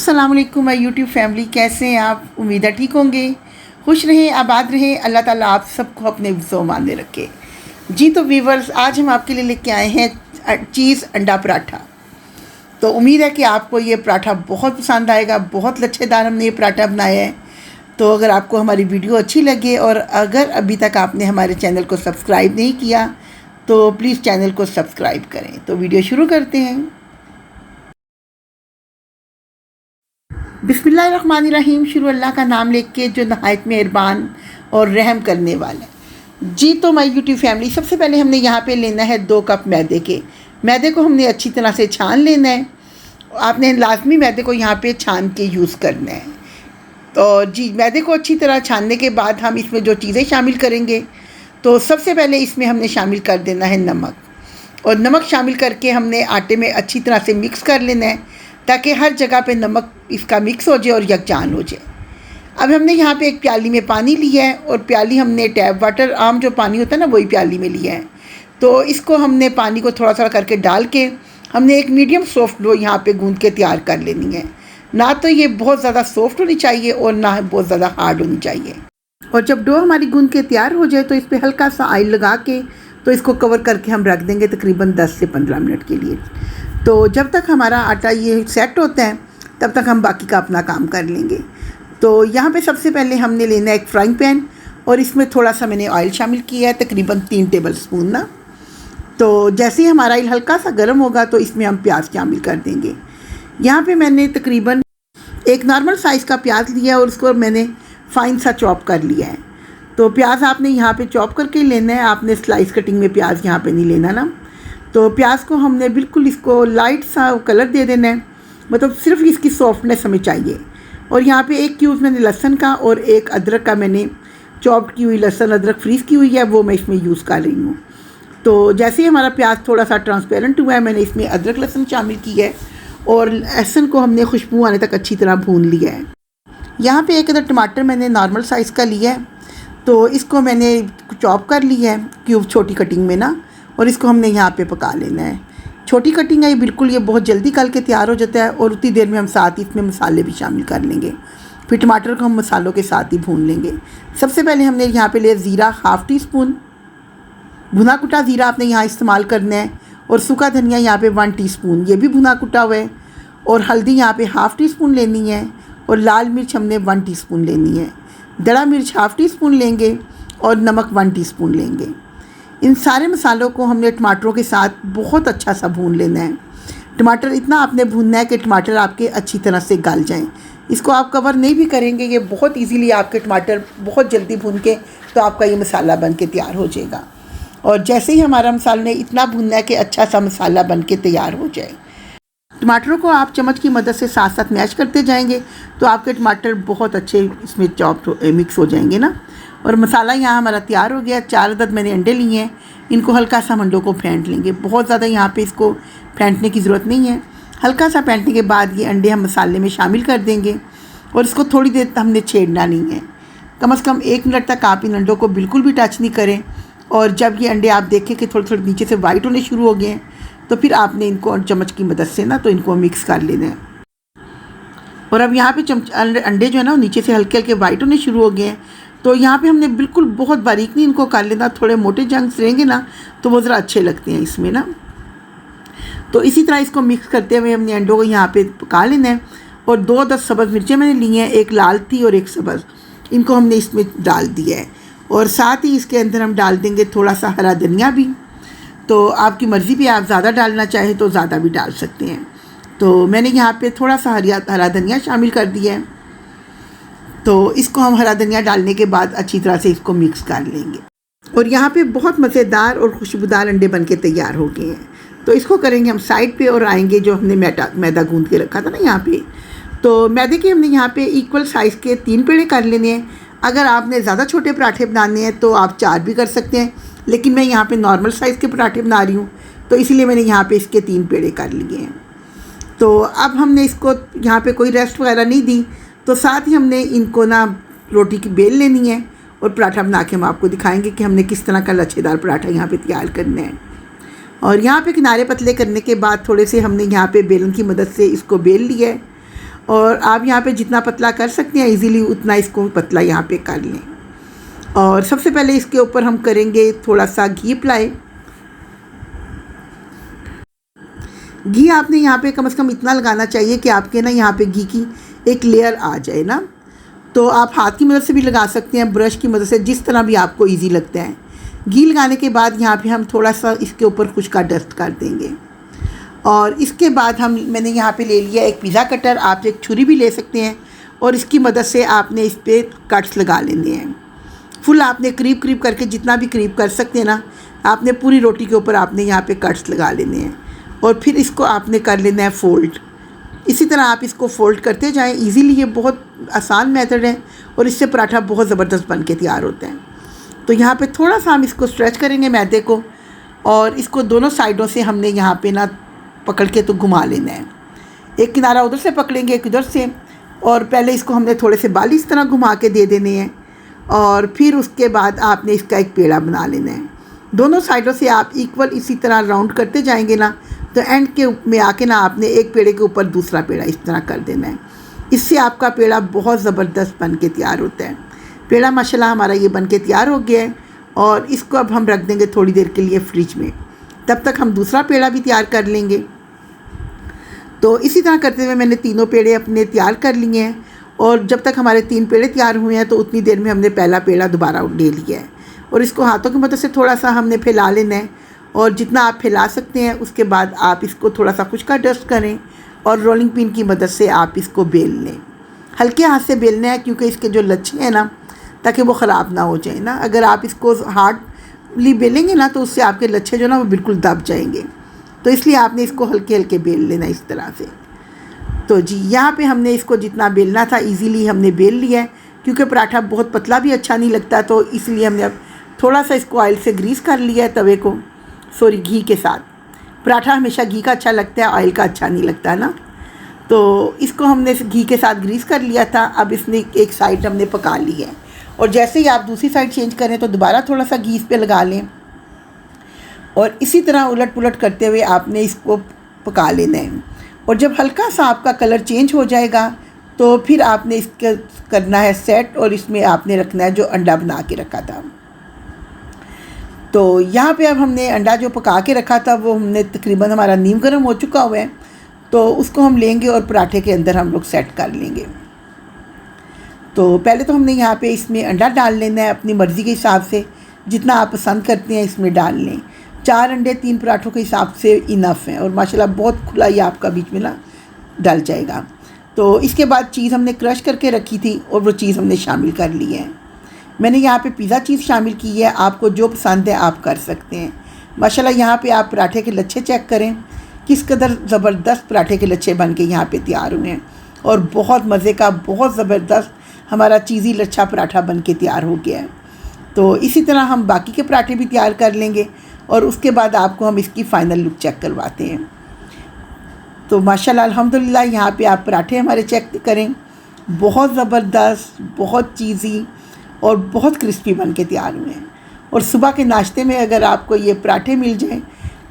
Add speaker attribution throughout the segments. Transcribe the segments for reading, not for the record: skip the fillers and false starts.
Speaker 1: अस्सलाम वालेकुम my YouTube family, कैसे हैं आप? उम्मीद है ठीक होंगे, खुश रहें, आबाद रहें। अल्लाह ताला आप सबको अपने हिफ्ज़-ओ-मान में रखे। जी तो व्यूवर्स, आज हम आपके लिए लेके आए हैं चीज़ अंडा पराठा। तो उम्मीद है कि आपको ये पराठा बहुत पसंद आएगा। बहुत लच्छेदार हमने ये पराठा बनाया है। तो अगर आपको हमारी वीडियो अच्छी लगे और अगर अभी तक आपने हमारे चैनल को सब्सक्राइब नहीं किया तो प्लीज़ चैनल को सब्सक्राइब करें। तो वीडियो शुरू करते हैं। बिस्मिल्लाहिर्रहमानिर्रहीम, शुरू अल्लाह का नाम लेके जो नहायत मेहरबान और रहम करने वाला है। जी तो माय यूट्यूब फैमिली, सबसे पहले हमने यहाँ पे लेना है 2 कप मैदे को हमने अच्छी तरह से छान लेना है। आपने लाजमी मैदे को यहाँ पे छान के यूज़ करना है। तो जी, मैदे को अच्छी तरह छानने के बाद हम इसमें जो चीज़ें शामिल करेंगे, तो सबसे पहले इसमें हमने शामिल कर देना है नमक। और नमक शामिल करके हमने आटे में अच्छी तरह से मिक्स कर लेना है ताकि हर जगह पे नमक इसका मिक्स हो जाए और यकजान हो जाए। अब हमने यहाँ पे एक प्याली में पानी लिया है और प्याली हमने टैप वाटर, आम जो पानी होता है ना, वही प्याली में लिया है। तो इसको हमने पानी को थोड़ा थोड़ा करके डाल के हमने एक मीडियम सॉफ्ट डो यहाँ पे गूंद के तैयार कर लेनी है। ना तो ये बहुत ज़्यादा सॉफ्ट होनी चाहिए और ना बहुत ज़्यादा हार्ड होनी चाहिए। और जब डो हमारी गूंद के तैयार हो जाए तो इस पर हल्का सा ऑयल लगा के तो इसको कवर करके हम रख देंगे तकरीबन 10 से 15 मिनट के लिए। तो जब तक हमारा आटा ये सेट होता है तब तक हम बाकी का अपना काम कर लेंगे। तो यहाँ पे सबसे पहले हमने लेना है एक फ्राइंग पैन और इसमें थोड़ा सा मैंने ऑयल शामिल किया है, तकरीबन 3 टेबल स्पून ना। तो जैसे ही हमारा ऑयल हल्का सा गर्म होगा तो इसमें हम प्याज शामिल कर देंगे। यहाँ पे मैंने तकरीबन एक नॉर्मल साइज़ का प्याज लिया और उसको मैंने फाइन सा चॉप कर लिया है। तो प्याज आपने यहाँ पे चॉप करके लेना है, आपने स्लाइस कटिंग में प्याज यहाँ पे नहीं लेना ना। तो प्याज को हमने बिल्कुल इसको लाइट सा कलर दे देना है, मतलब सिर्फ इसकी सॉफ्टनेस हमें चाहिए। और यहाँ पे 1 क्यूब मैंने लहसुन का और 1 अदरक का मैंने चॉप की हुई लहसुन अदरक फ्रीज़ की हुई है, वो मैं इसमें यूज़ कर रही हूँ। तो जैसे ही हमारा प्याज थोड़ा सा ट्रांसपेरेंट हुआ है, मैंने इसमें अदरक लहसुन शामिल की है और लहसुन को हमने खुशबू आने तक अच्छी तरह भून लिया है। यहाँ पे 1 अदर टमाटर मैंने नॉर्मल साइज़ का लिया है, तो इसको मैंने चॉप कर लिया है क्यूब छोटी कटिंग में ना, और इसको हमने यहाँ पे पका लेना है। छोटी कटिंग है ये, बिल्कुल ये बहुत जल्दी गल के तैयार हो जाता है और उतनी देर में हम साथ ही इसमें मसाले भी शामिल कर लेंगे। फिर टमाटर को हम मसालों के साथ ही भून लेंगे। सबसे पहले हमने यहाँ पे लिया ज़ीरा, हाफ़ टी स्पून भुना कुटा ज़ीरा आपने यहाँ इस्तेमाल करना है। और सूखा धनिया यहाँ पे 1 टीस्पून, ये भी भुना कुटा हुआ है। और हल्दी यहाँ पे हाफ़ टी स्पून लेनी है और लाल मिर्च हमने 1 टीस्पून लेनी है। दड़ा मिर्च हाफ़ टी स्पून लेंगे और नमक 1 टीस्पून लेंगे। इन सारे मसालों को हमने टमाटरों के साथ बहुत अच्छा सा भून लेना है। टमाटर इतना आपने भूनना है कि टमाटर आपके अच्छी तरह से गल जाएं। इसको आप कवर नहीं भी करेंगे, ये बहुत इजीली आपके टमाटर बहुत जल्दी भून के तो आपका ये मसाला बन के तैयार हो जाएगा। और जैसे ही हमारा मसाला ने इतना भूनना है कि अच्छा सा मसाला बन के तैयार हो जाए। टमाटरों को आप चम्मच की मदद से साथ साथ मैश करते जाएंगे तो आपके टमाटर बहुत अच्छे इसमें चॉप मिक्स हो जाएंगे ना। और मसाला यहाँ हमारा तैयार हो गया। 4 अदद मैंने अंडे लिए हैं, इनको हल्का सा अंडों को फेंट लेंगे। बहुत ज़्यादा यहाँ पे इसको फेंटने की ज़रूरत नहीं है। हल्का सा फेंटने के बाद ये अंडे हम मसाले में शामिल कर देंगे और इसको थोड़ी देर हमने छेड़ना नहीं है। कम से कम 1 मिनट तक आप इन अंडों को बिल्कुल भी टच नहीं करें। और जब ये अंडे आप देखें कि थोड़े थोड़े नीचे से वाइट होने शुरू हो गए हैं तो फिर आपने इनको चम्मच की मदद से ना तो इनको मिक्स कर लेना है। और अब यहाँ पे अंडे जो है ना नीचे से हल्के हल्के वाइट होने शुरू हो गए हैं। तो यहाँ पे हमने बिल्कुल बहुत बारीक नहीं इनको कर लेना, थोड़े मोटे जंक्स रहेंगे ना तो वो ज़रा अच्छे लगते हैं इसमें ना। तो इसी तरह इसको मिक्स करते हुए हमने अंडों को यहाँ पे पका लेना है। और 2 अदद सब्ज़ मिर्चें मैंने ली हैं, 1 लाल थी और 1 सब्ज़, इनको हमने इसमें डाल दिया है। और साथ ही इसके अंदर हम डाल देंगे थोड़ा सा हरा धनिया भी। तो आपकी मर्ज़ी पे, आप ज़्यादा डालना चाहें तो ज़्यादा भी डाल सकते हैं। तो मैंने यहाँ पे थोड़ा सा हरा धनिया शामिल कर दिया है। तो इसको हम हरा धनिया डालने के बाद अच्छी तरह से इसको मिक्स कर लेंगे। और यहाँ पे बहुत मज़ेदार और खुशबूदार अंडे बन के तैयार हो गए हैं। तो इसको करेंगे हम साइड पे और आएंगे जो हमने मैदा गूंद के रखा था ना यहाँ पे। तो मैदे के हमने यहाँ पे इक्वल साइज़ के 3 पेड़े कर लेने हैं। अगर आपने ज़्यादा छोटे पराठे बनाने हैं तो आप 4 भी कर सकते हैं, लेकिन मैं यहाँ पे नॉर्मल साइज़ के पराठे बना रही हूँ तो इसीलिए मैंने यहाँ पे इसके 3 पेड़े कर लिए हैं। तो अब हमने इसको यहाँ पे कोई रेस्ट वगैरह नहीं दी, तो साथ ही हमने इनको ना रोटी की बेल लेनी है और पराठा बना के हम आपको दिखाएंगे कि हमने किस तरह का लच्छेदार पराठा यहाँ पे तैयार करना है। और यहाँ पे किनारे पतले करने के बाद थोड़े से हमने यहाँ पे बेलन की मदद से इसको बेल लिया है और आप यहाँ पे जितना पतला कर सकते हैं इजीली उतना इसको पतला यहाँ पे कर लें। और सबसे पहले इसके ऊपर हम करेंगे थोड़ा सा घी अप्लाई। घी आपने यहाँ पे कम से कम इतना लगाना चाहिए कि आपके ना यहाँ पे घी की एक लेयर आ जाए ना। तो आप हाथ की मदद से भी लगा सकते हैं, ब्रश की मदद से, जिस तरह भी आपको इजी लगता है। घी लगाने के बाद यहाँ पे हम थोड़ा सा इसके ऊपर कुछ का डस्ट कर देंगे। और इसके बाद मैंने यहाँ पे ले लिया एक पिज़्ज़ा कटर। आप एक छुरी भी ले सकते हैं और इसकी मदद से आपने इस पर कट्स लगा लेने हैं। फुल आपने करीब करीब करके, जितना भी करीब कर सकते हैं ना, आपने पूरी रोटी के ऊपर आपने यहाँ पे कट्स लगा लेने हैं। और फिर इसको आपने कर लेना है फ़ोल्ड। इसी तरह आप इसको फ़ोल्ड करते जाएं। इजीली ये बहुत आसान मेथड है और इससे पराठा बहुत ज़बरदस्त बन के तैयार होता है। तो यहाँ पे थोड़ा सा हम इसको स्ट्रेच करेंगे मैदे को और इसको दोनों साइडों से हमने यहाँ पे ना पकड़ के तो घुमा लेना है। एक किनारा उधर से पकड़ेंगे, एक इधर से, और पहले इसको हमने थोड़े से बाल इस तरह घुमा के दे देने हैं। और फिर उसके बाद आपने इसका एक पेड़ा बना लेना है। दोनों साइडों से आप इक्वल इसी तरह राउंड करते जाएंगे ना, तो एंड के में आके ना आपने एक पेड़े के ऊपर दूसरा पेड़ा इस तरह कर देना है। इससे आपका पेड़ा बहुत ज़बरदस्त बन के तैयार होता है। पेड़ा माशाल्लाह हमारा ये बन के तैयार हो गया है और इसको अब हम रख देंगे थोड़ी देर के लिए फ्रिज में। तब तक हम दूसरा पेड़ा भी तैयार कर लेंगे। तो इसी तरह करते हुए मैंने तीनों पेड़े अपने तैयार कर लिए हैं। और जब तक हमारे 3 पेड़े तैयार हुए हैं तो उतनी देर में हमने पहला पेड़ा दोबारा ले लिया है और इसको हाथों की मदद से थोड़ा सा हमने फैला लेना है। और जितना आप फैला सकते हैं उसके बाद आप इसको थोड़ा सा कुछ का डस्ट करें और रोलिंग पिन की मदद से आप इसको बेल लें। हल्के हाथ से बेलना है क्योंकि इसके जो लच्छे हैं ना, ताकि वो ख़राब ना हो जाए ना। अगर आप इसको हार्डली बेलेंगे ना तो उससे आपके लच्छे जो ना वो बिल्कुल दब जाएंगे। तो इसलिए आपने इसको हल्के हल्के बेल लेना इस तरह से। तो जी यहाँ पे हमने इसको जितना बेलना था इजीली हमने बेल लिया है। क्योंकि पराठा बहुत पतला भी अच्छा नहीं लगता, तो इसलिए हमने अब थोड़ा सा इसको ऑयल से ग्रीस कर लिया है तवे को, घी के साथ। पराठा हमेशा घी का अच्छा लगता है, ऑयल का अच्छा नहीं लगता ना। तो इसको हमने घी के साथ ग्रीस कर लिया था। अब इसने एक साइड हमने पका ली है और जैसे ही आप दूसरी साइड चेंज करें तो दोबारा थोड़ा सा घी इस पे लगा लें और इसी तरह उलट पुलट करते हुए आपने इसको पका लेना है। और जब हल्का सा आपका कलर चेंज हो जाएगा तो फिर आपने इसका करना है सेट और इसमें आपने रखना है जो अंडा बना के रखा था। तो यहाँ पे अब हमने अंडा जो पका के रखा था वो हमने तकरीबन, हमारा नीम गर्म हो चुका हुआ है, तो उसको हम लेंगे और पराठे के अंदर हम लोग सेट कर लेंगे। तो पहले तो हमने यहाँ पे इसमें अंडा डाल लेना है अपनी मर्ज़ी के हिसाब से, जितना आप पसंद करते हैं इसमें डाल लें। 4 अंडे 3 पराठों के हिसाब से इनफ हैं और माशाल्लाह बहुत खुला ही आपका बीच में ना डल जाएगा। तो इसके बाद चीज़ हमने क्रश करके रखी थी और वो चीज़ हमने शामिल कर ली है। मैंने यहाँ पे पिज़्ज़ा चीज़ शामिल की है, आपको जो पसंद है आप कर सकते हैं। माशाल्लाह यहाँ पे आप पराठे के लच्छे चेक करें, किस कदर ज़बरदस्त पराठे के लच्छे बन के यहाँ पे तैयार हुए हैं और बहुत मज़े का, बहुत ज़बरदस्त हमारा चीज़ी लच्छा पराठा बन के तैयार हो गया है। तो इसी तरह हम बाकी के पराठे भी तैयार कर लेंगे और उसके बाद आपको हम इसकी फ़ाइनल लुक चेक करवाते हैं। तो माशाल्लाह अल्हम्दुलिल्लाह यहाँ पे आप पराठे हमारे चेक करें, बहुत ज़बरदस्त, बहुत चीज़ी और बहुत क्रिस्पी बन के तैयार हुए हैं। और सुबह के नाश्ते में अगर आपको ये पराठे मिल जाएं,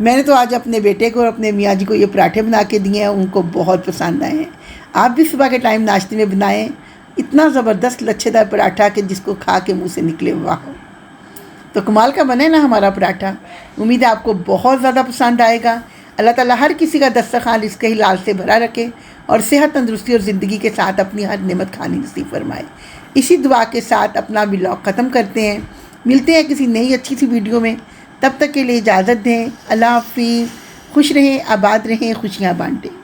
Speaker 1: मैंने तो आज अपने बेटे को और अपने मियाँ जी को ये पराठे बना के दिए हैं, उनको बहुत पसंद आए हैं। आप भी सुबह के टाइम नाश्ते में बनाएं, इतना ज़बरदस्त लच्छेदार पराठा कि जिसको खा के मुँह से निकले वाह। तो कमाल का बने ना हमारा पराठा। उम्मीद है आपको बहुत ज़्यादा पसंद आएगा। अल्लाह ताला हर किसी का दस्तरखान इसके हिलाल से भरा रखे और सेहत, तंदुरुस्ती और ज़िंदगी के साथ अपनी हर नेमत खानी नसीब फरमाए। इसी दुआ के साथ अपना व्लॉग ख़त्म करते हैं। मिलते हैं किसी नई अच्छी सी वीडियो में, तब तक के लिए इजाज़त दें। अल्लाह हाफ़िज़। खुश रहें, आबाद रहें, खुशियाँ बांटें।